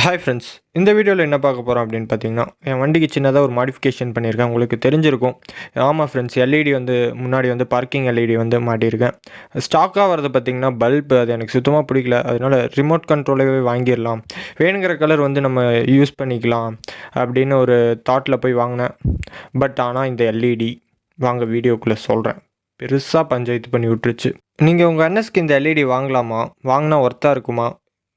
Hi friends, இந்த வீடியோவில் என்ன பார்க்க போகிறோம் அப்படின்னு பார்த்தீங்கன்னா, என் வண்டிக்கு சின்னதாக ஒரு மாடிஃபிகேஷன் பண்ணியிருக்கேன். உங்களுக்கு தெரிஞ்சிருக்கும். ஆமாம் ஃப்ரெண்ட்ஸ், எல்இடி முன்னாடி பார்க்கிங் எல்இடி மாட்டியிருக்கேன். ஸ்டாக்காக வரது பார்த்தீங்கன்னா பல்பு, அது எனக்கு சுத்தமாக பிடிக்கல. அதனால் ரிமோட் கண்ட்ரோலாகவே வாங்கிடலாம், வேணுங்கிற கலர் நம்ம யூஸ் பண்ணிக்கலாம் அப்படின்னு ஒரு தாட்டில் போய் வாங்கினேன். பட் ஆனால் இந்த எல்இடி வாங்க வீடியோக்குள்ளே சொல்கிறேன், பெருசாக பஞ்சாயத்து பண்ணி விட்டுருச்சு. நீங்கள் உங்கள் அண்ணஸ்க்கு இந்த எல்இடி வாங்கலாமா? வாங்கினா ஒர்த்தாக இருக்குமா?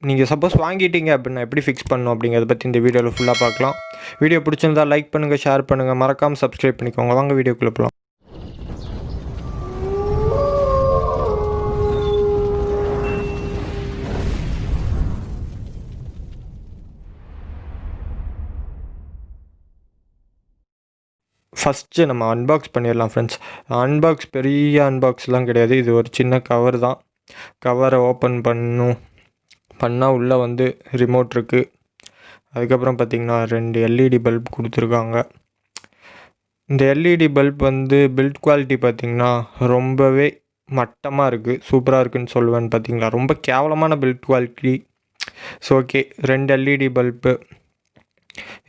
நீங்கள் சப்போஸ் வாங்கிட்டீங்க அப்படின்னா எப்படி ஃபிக்ஸ் பண்ணணும் அப்படிங்கிறத பற்றி இந்த வீடியோவில் ஃபுல்லாக பார்க்கலாம். வீடியோ பிடிச்சிருந்தா லைக் பண்ணுங்கள், ஷேர் பண்ணுங்கள், மறக்காமல் சப்ஸ்கிரைப் பண்ணிக்கோங்க. வாங்க வீடியோக்குள்ளே போகலாம். ஃபஸ்ட்டு நம்ம அன்பாக்ஸ் பண்ணிடலாம் ஃப்ரெண்ட்ஸ். பெரிய அன்பாக்ஸ்லாம் கிடையாது, இது ஒரு சின்ன கவர் தான். கவரை ஓப்பன் பண்ணால் உள்ளே ரிமோட் இருக்குது. அதுக்கப்புறம் பார்த்திங்கன்னா 2 எல்இடி பல்ப் கொடுத்துருக்காங்க. இந்த எல்இடி பல்ப் பில்ட் குவாலிட்டி பார்த்திங்கன்னா ரொம்பவே மட்டமாக இருக்குது. சூப்பராக இருக்குதுன்னு சொல்லுவேன்னு பார்த்திங்களா, ரொம்ப கேவலமான build quality. So okay, 2 LED bulb.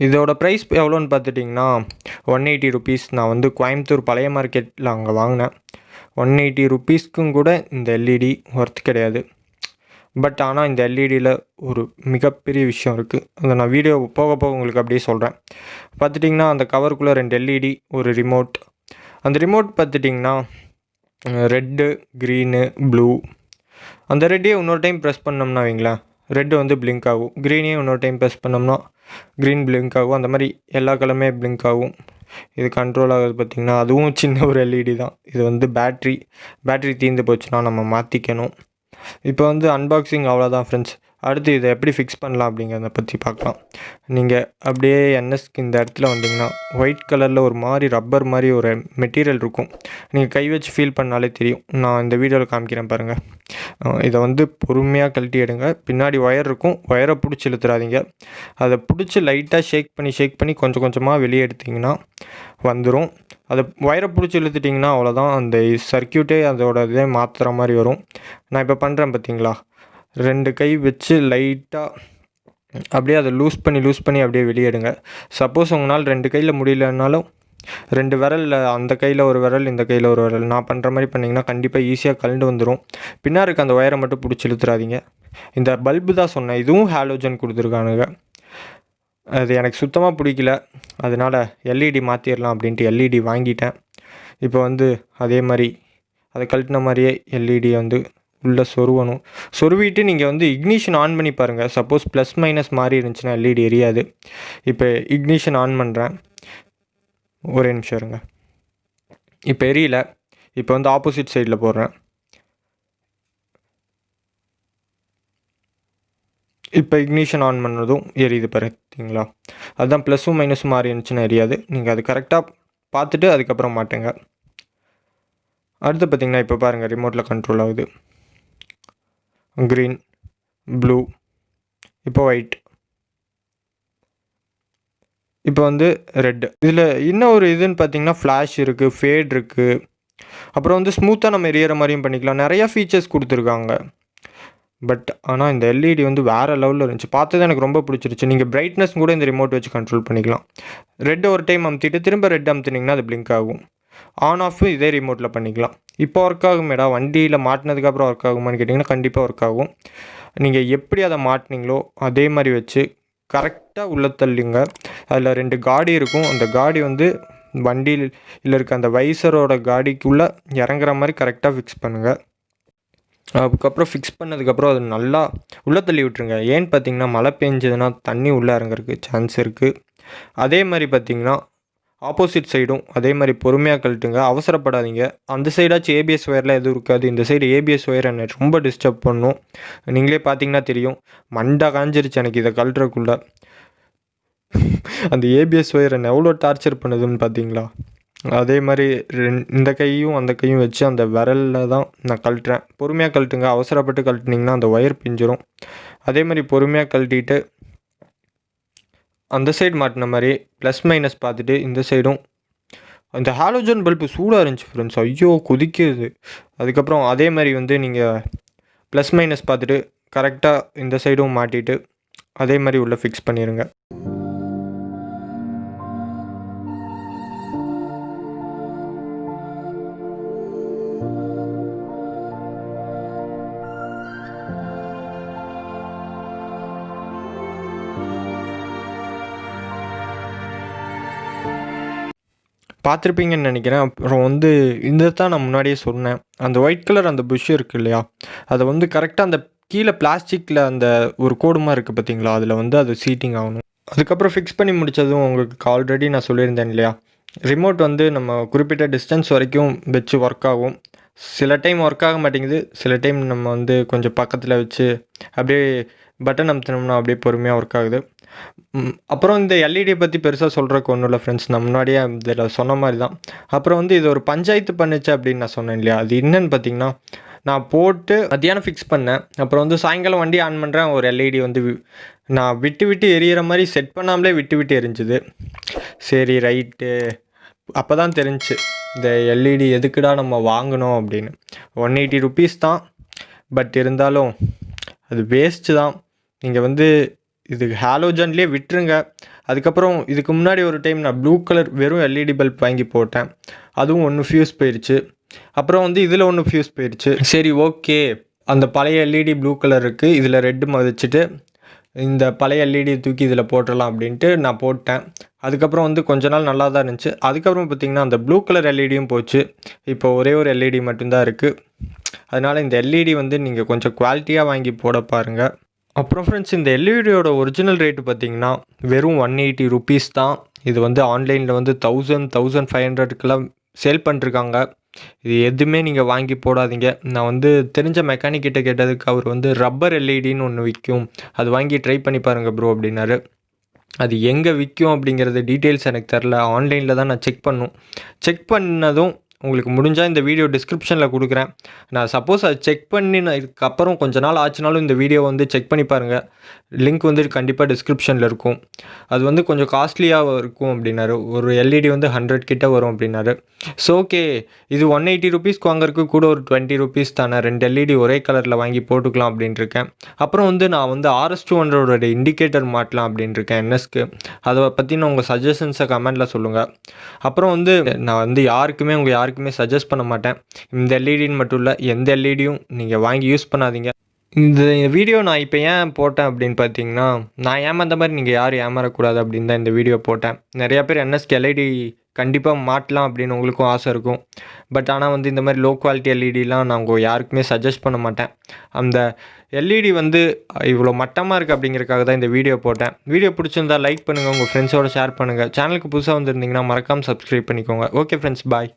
இதோட ப்ரைஸ் எவ்வளோன்னு பார்த்துட்டிங்கன்னா 180 ருபீஸ். நான் கோயம்புத்தூர் பழைய மார்க்கெட்டில் அங்கே வாங்கினேன். 180 ருபீஸ்க்கும் கூட இந்த எல்இடி ஒர்த் கிடையாது. பட் ஆனால் இந்த எல்இடியில் ஒரு மிகப்பெரிய விஷயம் இருக்குது. அதை நான் வீடியோ போக உங்களுக்கு அப்படியே சொல்கிறேன். பார்த்துட்டிங்கன்னா அந்த கவருக்குள்ளே 2 எல்இடி, ஒரு ரிமோட். அந்த ரிமோட் பார்த்துட்டிங்கன்னா ரெட்டு, க்ரீனு, ப்ளூ. அந்த ரெட்டையே இன்னொரு டைம் ப்ரெஸ் பண்ணோம்னா வைங்களேன், ரெட்டு பிளிங்க் ஆகும். க்ரீனையும் இன்னொரு டைம் ப்ரெஸ் பண்ணோம்னா க்ரீன் பிளிங்க் ஆகும். அந்த மாதிரி எல்லா கலருமே பிளிங்க் ஆகும். இது கண்ட்ரோல் ஆகுது பார்த்திங்கன்னா, அதுவும் சின்ன ஒரு எல்இடி தான். இது பேட்ரி தீர்ந்து போச்சுன்னா நம்ம மாற்றிக்கணும். இப்போ அன்பாக்சிங் அவ்வளோதான் ஃப்ரெண்ட்ஸ். அடுத்து இதை எப்படி ஃபிக்ஸ் பண்ணலாம் அப்படிங்கிறத பற்றி பார்க்கலாம். நீங்கள் அப்படியே என்எஸ்க்கு இந்த இடத்துல வந்தீங்கன்னா ஒயிட் கலரில் ஒரு மாதிரி ரப்பர் மாதிரி ஒரு மெட்டீரியல் இருக்கும். நீங்கள் கை வச்சு ஃபீல் பண்ணாலே தெரியும். நான் இந்த வீடியோவில் காமிக்கிறேன் பாருங்கள். இதை பொறுமையாக கழட்டி எடுங்க. பின்னாடி ஒயர் இருக்கும், ஒயரை பிடிச்சி இழுத்துறாதீங்க. அதை பிடிச்சி லைட்டாக ஷேக் பண்ணி கொஞ்சம் கொஞ்சமாக வெளியே எடுத்திங்கன்னா வந்துடும். அதை ஒயரை பிடிச்சி இழுத்துட்டிங்கன்னா அவ்வளோதான், அந்த சர்க்கியூட்டே அதோட இதே மாற்றுற மாதிரி வரும். நான் இப்போ பண்ணுறேன் பார்த்தீங்களா, 2 கை வச்சு லைட்டாக அப்படியே அதை லூஸ் பண்ணி அப்படியே வெளியேடுங்க. சப்போஸ் உங்களால் 2 கையில் முடியலனாலும் 2 விரலில், அந்த கையில் ஒரு விரல், இந்த கையில் ஒரு விரல், நான் பண்ணுற மாதிரி பண்ணிங்கன்னா கண்டிப்பாக ஈஸியாக கலண்டு வந்துடும். பின்னாடி இருக்க அந்த ஒயரை மட்டும் பிடிச்சி இழுத்துறாதீங்க. இந்த பல்பு தான் சொன்னேன், இதுவும் ஹாலோஜன் கொடுத்துருக்கானுங்க. அது எனக்கு சுத்தமாக பிடிக்கல. அதனால் எல்இடி மாற்றிடலாம் அப்படின்ட்டு எல்இடி வாங்கிட்டேன். இப்போ அதே மாதிரி அதை கழட்டின மாதிரியே எல்இடியை உள்ளே சொருவிட்டு நீங்கள் இக்னிஷன் ஆன் பண்ணி பாருங்கள். சப்போஸ் ப்ளஸ் மைனஸ் மாதிரி இருந்துச்சுன்னா எல்இடி எரியாது. இப்போ இக்னிஷன் ஆன் பண்ணுறேன், ஒரே நிமிஷம் இருங்க. இப்போ எரியல. இப்போ ஆப்போசிட் சைடில் போடுறேன். இப்போ இக்னிஷன் ஆன் பண்ணதும் எரியுது பார்த்தீங்களா. அதுதான் ப்ளஸ்ஸும் மைனஸும் மாறி இருந்துச்சுன்னா எரியாது. நீங்கள் அது கரெக்டாக பார்த்துட்டு அதுக்கப்புறம் மாட்டுங்க. அடுத்து பார்த்திங்கன்னா இப்போ பாருங்கள், ரிமோட்டில் கண்ட்ரோல் ஆகுது. க்ரீன், ப்ளூ, இப்போ ஒயிட், இப்போ ரெட்டு. இதில் இன்னும் ஒரு இதுன்னு பார்த்திங்கன்னா ஃப்ளாஷ் இருக்குது, ஃபேட் இருக்குது. அப்புறம் ஸ்மூத்தாக நம்ம எரியற மாதிரியும் பண்ணிக்கலாம். நிறையா ஃபீச்சர்ஸ் கொடுத்துருக்காங்க. பட் ஆனால் இந்த எல்இடி வேறு லெவலில் இருந்துச்சு. பார்த்தது எனக்கு ரொம்ப பிடிச்சிருச்சு. நீங்கள் பிரைட்னஸ் கூட இந்த ரிமோட் வச்சு கண்ட்ரோல் பண்ணிக்கலாம். ரெட் ஒரு டைம் அமுத்திட்டு திரும்ப ரெட் அமுத்துனீங்கன்னா அது பிளிங்க் ஆகும். ஆன் ஆஃப் இதே ரிமோட்டில் பண்ணிக்கலாம். இப்போ ஒர்க் ஆகுமேடா, வண்டியில் மாட்டினதுக்கப்புறம் ஒர்க் ஆகுமான்னு கேட்டிங்கன்னா கண்டிப்பாக ஒர்க் ஆகும். நீங்கள் எப்படி அதை மாட்டினீங்களோ அதே மாதிரி வச்சு கரெக்டாக உள்ளே தள்ளிங்க. அதில் 2 காடி இருக்கும். அந்த காடி வண்டியில் இருக்க அந்த வைசரோட காடிக்குள்ளே இறங்குற மாதிரி கரெக்டாக ஃபிக்ஸ் பண்ணுங்கள். அதுக்கப்புறம் ஃபிக்ஸ் பண்ணதுக்கப்புறம் அது நல்லா உள்ளே தள்ளி விட்டுருங்க. ஏன்னு பார்த்தீங்கன்னா மழை பெஞ்சதுன்னா தண்ணி உள்ளே இறங்குறதுக்கு சான்ஸ் இருக்குது. அதே மாதிரி பார்த்திங்கன்னா ஆப்போசிட் சைடும் அதே மாதிரி பொறுமையாக கழட்டுங்க, அவசரப்படாதீங்க. அந்த சைடாச்சும் ஏபிஎஸ் ஒயர்லாம் எதுவும் இருக்காது. இந்த சைடு ஏபிஎஸ் ஒயர் என்னை ரொம்ப டிஸ்டர்ப் பண்ணும். நீங்களே பார்த்தீங்கன்னா தெரியும், மண்டை காஞ்சிருச்சு எனக்கு இதை கழட்டுறக்குள்ள. அந்த ஏபிஎஸ் ஒயர் என்னை எவ்வளோ டார்ச்சர் பண்ணுதுன்னு பார்த்தீங்களா. அதே மாதிரி இந்த கையும் அந்த கையும் வச்சு அந்த விரலில் தான் நான் கழட்டுறேன். பொறுமையாக கழட்டுங்க, அவசரப்பட்டு கழட்டினீங்கன்னா அந்த ஒயர் பிஞ்சிரும். அதே மாதிரி பொறுமையாக கழட்டிட்டு அந்த சைடு மாட்டின மாதிரி ப்ளஸ் மைனஸ் பார்த்துட்டு இந்த சைடும். இந்த ஹாலோஜன் பல்பு சூடாக இருந்துச்சு ஃப்ரெண்ட்ஸ், ஐயோ கொதிக்குது. அதுக்கப்புறம் அதே மாதிரி நீங்கள் ப்ளஸ் மைனஸ் பார்த்துட்டு கரெக்டாக இந்த சைடும் மாட்டிட்டு அதே மாதிரி உள்ளே ஃபிக்ஸ் பண்ணிடுங்க. பார்த்துருப்பீங்கன்னு நினைக்கிறேன். அப்புறம் வந்து இந்த தான் நான் முன்னாடியே சொன்னேன். அந்த ஒயிட் கலர் அந்த புஷ் இருக்குது இல்லையா, அதை வந்து கரெக்டாக அந்த கீழே பிளாஸ்டிக்கில் அந்த ஒரு கோடுமா இருக்குது பார்த்தீங்களா, அதில் வந்து அது சீட்டிங் ஆகணும். அதுக்கப்புறம் ஃபிக்ஸ் பண்ணி முடித்ததும் உங்களுக்கு ஆல்ரெடி நான் சொல்லியிருந்தேன் இல்லையா, ரிமோட் வந்து நம்ம குறிப்பிட்ட டிஸ்டன்ஸ் வரைக்கும் வச்சு ஒர்க் ஆகும். சில டைம் ஒர்க் ஆக மாட்டேங்குது, சில டைம் நம்ம வந்து கொஞ்சம் பக்கத்தில் வச்சு அப்படியே பட்டன் அமுத்தினோம்னா அப்படியே பொறுமையாக ஒர்க் ஆகுது. அப்புறம் இந்த எல்இடியை பற்றி பெருசாக சொல்கிறதுக்கு ஒன்றும் இல்லை ஃப்ரெண்ட்ஸ், நான் முன்னாடியே இதில் சொன்ன மாதிரி தான். அப்புறம் வந்து இது ஒரு பஞ்சாயத்து பண்ணுச்சு அப்படின்னு நான் சொன்னேன் இல்லையா, அது என்னன்னு பார்த்தீங்கன்னா, நான் போட்டு மத்தியானம் ஃபிக்ஸ் பண்ணேன். அப்புறம் வந்து சாயங்காலம் வண்டி ஆன் பண்ணுறேன், ஒரு எல்இடி வந்து நான் விட்டு எரியிற மாதிரி செட் பண்ணாமலே விட்டு எரிஞ்சுது. சரி ரைட்டு, அப்போ தான் தெரிஞ்சிச்சு இந்த எல்இடி எதுக்குடா நம்ம வாங்கினோம் அப்படின்னு. 180 rupees தான், பட் இருந்தாலும் அது வேஸ்ட்டு தான். நீங்கள் வந்து இது ஹாலோஜன்லேயே விட்டுருங்க. அதுக்கப்புறம் இதுக்கு முன்னாடி ஒரு டைம் நான் ப்ளூ கலர் வெறும் எல்இடி பல்ப் வாங்கி போட்டேன், அதுவும் ஒன்று ஃபியூஸ் போயிடுச்சு. அப்புறம் வந்து இதில் ஒன்று ஃபியூஸ் போயிடுச்சு. சரி ஓகே, அந்த பழைய எல்இடி ப்ளூ கலர் இருக்குது, இதில் ரெட்டு மதிச்சுட்டு இந்த பழைய எல்இடி தூக்கி இதில் போட்டுடலாம் அப்படின்ட்டு நான் போட்டேன். அதுக்கப்புறம் வந்து கொஞ்ச நாள் நல்லா தான் இருந்துச்சு. அதுக்கப்புறம் பார்த்திங்கன்னா அந்த ப்ளூ கலர் எல்இடியும் போச்சு. இப்போ ஒரே ஒரு எல்இடி மட்டும்தான் இருக்குது. அதனால் இந்த எல்இடி வந்து நீங்கள் கொஞ்சம் குவாலிட்டியாக வாங்கி போட பாருங்கள். அப்புறம் ஃப்ரெண்ட்ஸ், இந்த எல்இடியோட ஒரிஜினல் ரேட்டு பார்த்திங்கன்னா வெறும் 180 rupees தான். இது வந்து ஆன்லைனில் வந்து 1500க்கெல்லாம் சேல் பண்ணிருக்காங்க. இது எதுவுமே நீங்கள் வாங்கி போடாதீங்க. நான் வந்து தெரிஞ்ச மெக்கானிக் கிட்ட கேட்டதுக்கு அவர் வந்து ரப்பர் எல்இடின்னு ஒன்று விற்கும், அது வாங்கி ட்ரை பண்ணி பாருங்கள் ப்ரோ அப்படின்னாரு. அது எங்கே விற்கும் அப்படிங்கிறது டீட்டெயில்ஸ் எனக்கு தெரில. ஆன்லைனில் தான் நான் செக் பண்ணதும் உங்களுக்கு முடிஞ்சால் இந்த வீடியோ டிஸ்கிரிப்ஷனில் கொடுக்குறேன். நான் சப்போஸ் அது செக் பண்ணினதுக்கப்புறம் கொஞ்ச நாள் ஆச்சுனாலும் இந்த வீடியோ வந்து செக் பண்ணி பாருங்கள். லிங்க் வந்து கண்டிப்பாக டிஸ்கிரிப்ஷனில் இருக்கும். அது வந்து கொஞ்சம் காஸ்ட்லியாக இருக்கும் அப்படின்னாரு. ஒரு எல்இடி வந்து 100 கிட்ட வரும் அப்படின்னாரு. ஸோ ஓகே, இது 180 rupeesக்கு வாங்குறதுக்கு கூட ஒரு 20 rupees தானே, 2 எல்இடி ஒரே கலரில் வாங்கி போட்டுக்கலாம் அப்படின்ட்டு இருக்கேன். அப்புறம் வந்து நான் வந்து NS200 இண்டிகேட்டர் மாட்டலாம் அப்படின்ட்டு இருக்கேன் NSக்கு. அதை பற்றின உங்கள் சஜஷன்ஸை கமெண்டில் சொல்லுங்கள். அப்புறம் வந்து நான் வந்து யாருக்குமே சஜஸ்ட் பண்ண மாட்டேன். இந்த எல்இடின்னு மட்டும் இல்லை, எந்த எல்இடியும் நீங்கள் வாங்கி யூஸ் பண்ணாதீங்க. இந்த வீடியோ நான் இப்போ ஏன் போட்டேன் அப்படின்னு பார்த்தீங்கன்னா, நான் ஏமாந்த மாதிரி நீங்கள் யாரும் ஏமாறக்கூடாது அப்படின்னு தான் இந்த வீடியோ போட்டேன். நிறையா பேர் NSக்கு எல்இடி கண்டிப்பாக மாட்டலாம் அப்படின்னு உங்களுக்கும் ஆசை இருக்கும். பட் ஆனால் வந்து இந்த மாதிரி லோ குவாலிட்டி எல்இடிலாம் நான் யாருக்குமே சஜஸ்ட் பண்ண மாட்டேன். அந்த எல்இடி வந்து இவ்வளோ மட்டமாக இருக்குது அப்படிங்கிறதுக்காக தான் இந்த வீடியோ போட்டேன். வீடியோ பிடிச்சிருந்தா லைக் பண்ணுங்கள், உங்கள் ஃப்ரெண்ட்ஸோடு ஷேர் பண்ணுங்கள். சேனலுக்கு புதுசாக வந்திருந்தீங்கன்னா மறக்காமல் சப்ஸ்கிரைப் பண்ணிக்கோங்க. ஓகே ஃப்ரெண்ட்ஸ், பாய்.